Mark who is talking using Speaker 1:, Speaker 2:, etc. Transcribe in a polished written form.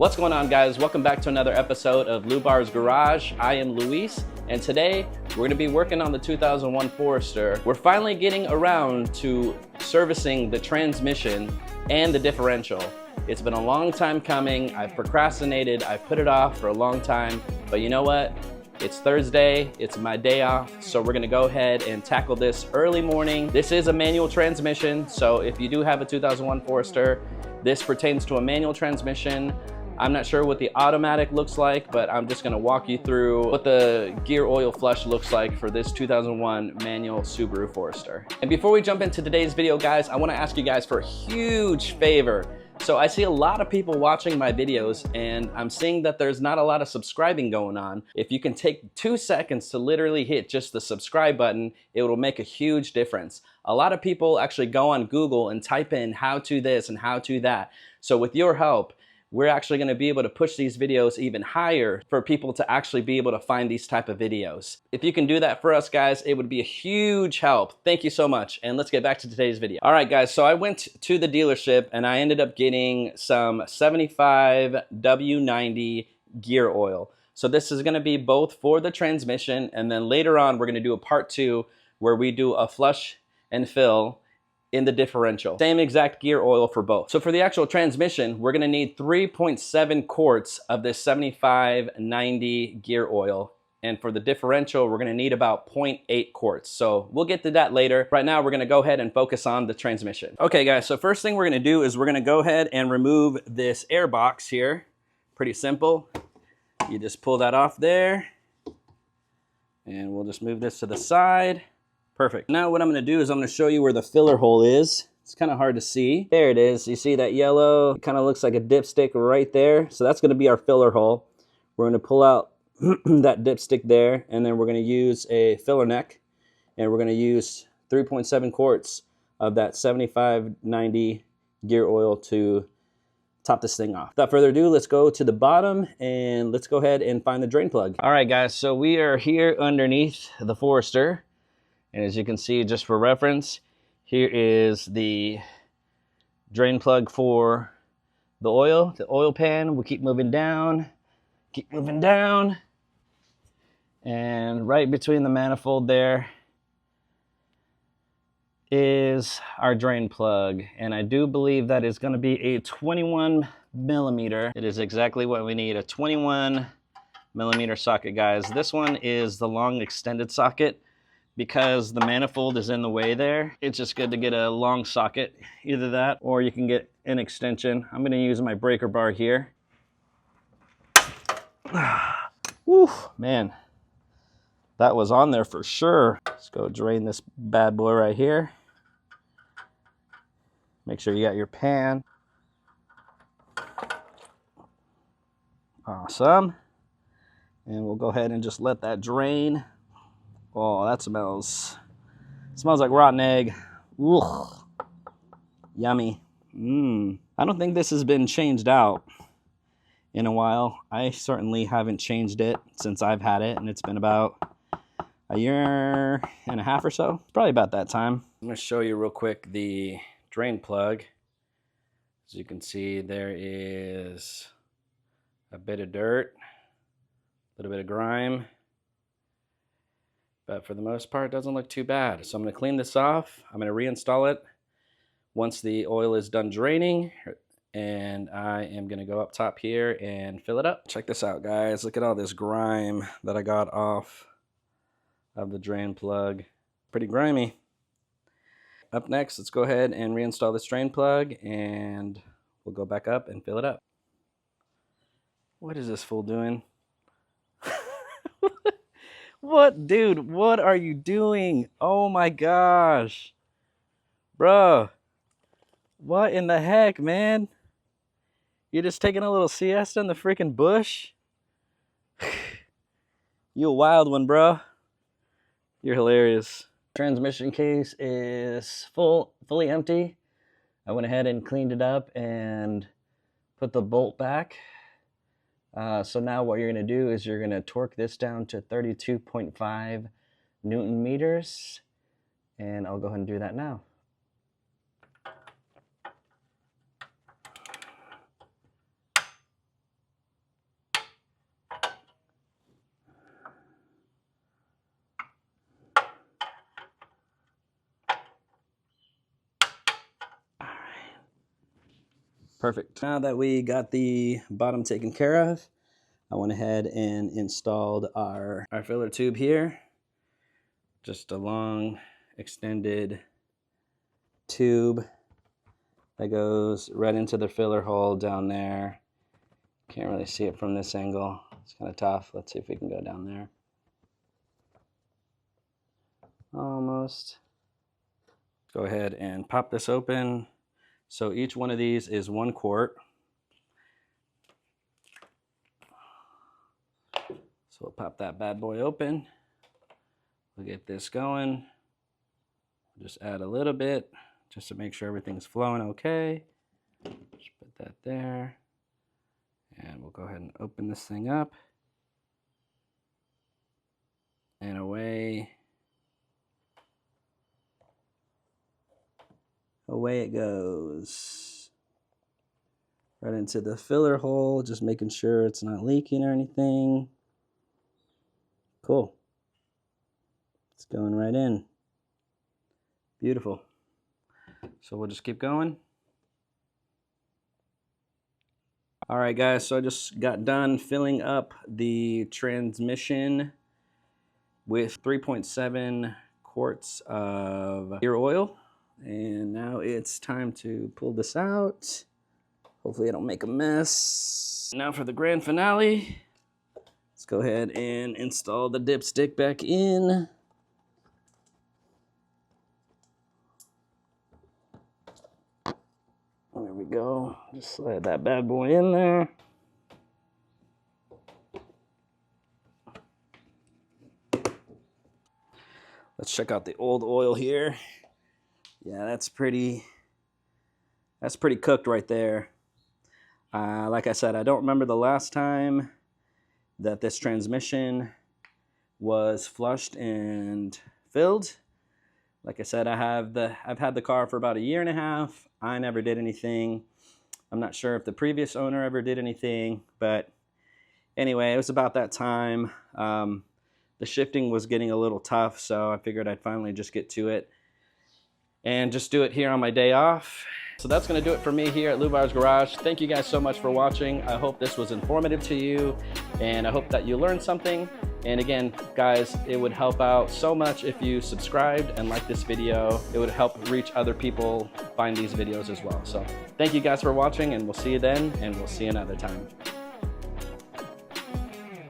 Speaker 1: What's going on, guys? Welcome back to another episode of Lubar's Garage. I am Luis, and today we're going to be working on the 2001 Forester. We're finally getting around to servicing the transmission and the differential. It's been a long time coming. I've procrastinated. I've put it off for a long time, but you know what? It's Thursday, it's my day off, so we're gonna go ahead and tackle this early morning. This is a manual transmission, so if you do have a 2001 Forester, this pertains to a manual transmission. I'm not sure what the automatic looks like, but I'm just gonna walk you through what the gear oil flush looks like for this 2001 manual Subaru Forester. And before we jump into today's video, guys, I wanna ask you guys for a huge favor. So I see a lot of people watching my videos, and I'm seeing that there's not a lot of subscribing going on. If you can take 2 seconds to literally hit just the subscribe button, it will make a huge difference. A lot of people actually go on Google and type in how to this and how to that. So with your help, we're actually going to be able to push these videos even higher for people to actually be able to find these type of videos. If you can do that for us, guys, it would be a huge help. Thank you so much. And let's get back to today's video. All right, guys, so I went to the dealership and I ended up getting some 75 W90 gear oil. So this is going to be both for the transmission, and then later on we're going to do a part 2 where we do a flush and fill in the differential. Same exact gear oil for both. So for the actual transmission, we're gonna need 3.7 quarts of this 7590 gear oil. And for the differential, we're gonna need about 0.8 quarts. So we'll get to that later. Right now, we're gonna go ahead and focus on the transmission. Okay, guys, so first thing we're gonna do is we're gonna go ahead and remove this air box here. Pretty simple. You just pull that off there. And we'll just move this to the side. Perfect. Now what I'm going to do is I'm going to show you where the filler hole is. It's kind of hard to see. There it is. You see that yellow? It kind of looks like a dipstick right there. So that's going to be our filler hole. We're going to pull out that dipstick there, and then we're going to use a filler neck, and we're going to use 3.7 quarts of that 7590 gear oil to top this thing off. Without further ado, let's go to the bottom and let's go ahead and find the drain plug. All right, guys, so we are here underneath the Forester. And as you can see, just for reference, here is the drain plug for the oil pan. We'll keep moving down, and right between the manifold there is our drain plug. And I do believe that is going to be a 21 millimeter. It is exactly what we need, a 21 millimeter socket, guys. This one is the long extended socket. Because the manifold is in the way there, it's just good to get a long socket, either that or you can get an extension. I'm going to use my breaker bar here. Whew, man, that was on there for sure. Let's go drain this bad boy right here. Make sure you got your pan. Awesome. And we'll go ahead and just let that drain. Oh, that smells like rotten egg. Ooh, yummy. I don't think this has been changed out in a while. I certainly haven't changed it since I've had it, and it's been about a year and a half or so. It's probably about that time. I'm going to show you real quick the drain plug. As you can see, there is a bit of dirt, a little bit of grime. But for the most part, it doesn't look too bad. So I'm going to clean this off. I'm going to reinstall it once the oil is done draining. And I am going to go up top here and fill it up. Check this out, guys. Look at all this grime that I got off of the drain plug. Pretty grimy. Up next, let's go ahead and reinstall this drain plug, and we'll go back up and fill it up. What is this fool doing? What, dude? What are you doing? Oh my gosh. Bro. What in the heck, man? You're just taking a little siesta in the freaking bush? You a wild one, bro. You're hilarious. Transmission case is fully empty. I went ahead and cleaned it up and put the bolt back. So now what you're going to do is you're going to torque this down to 32.5 Newton meters, and I'll go ahead and do that now. Perfect. Now that we got the bottom taken care of, I went ahead and installed our filler tube here. Just a long extended tube that goes right into the filler hole down there. Can't really see it from this angle. It's kind of tough. Let's see if we can go down there. Almost. Go ahead and pop this open. So each one of these is 1 quart. So we'll pop that bad boy open. We'll get this going. Just add a little bit just to make sure everything's flowing okay. Just put that there. And we'll go ahead and open this thing up. And away it goes. Right into the filler hole, just making sure it's not leaking or anything. Cool. It's going right in. Beautiful. So we'll just keep going. All right, guys, so I just got done filling up the transmission with 3.7 quarts of gear oil. And now it's time to pull this out. Hopefully I don't make a mess. Now for the grand finale. Let's go ahead and install the dipstick back in. There we go. Just slide that bad boy in there. Let's check out the old oil here. Yeah, that's pretty cooked right there. Like I said, I don't remember the last time that this transmission was flushed and filled. Like I said, I've had the car for about 1.5 years. I never did anything. I'm not sure if the previous owner ever did anything, but anyway, it was about that time. The shifting was getting a little tough, so I figured I'd finally just get to it and just do it here on my day off. So that's gonna do it for me here at Lubar's Garage. Thank you guys so much for watching. I hope this was informative to you, and I hope that you learned something. And again, guys, it would help out so much if you subscribed and liked this video. It would help reach other people find these videos as well. So thank you guys for watching, and we'll see you then, and we'll see you another time.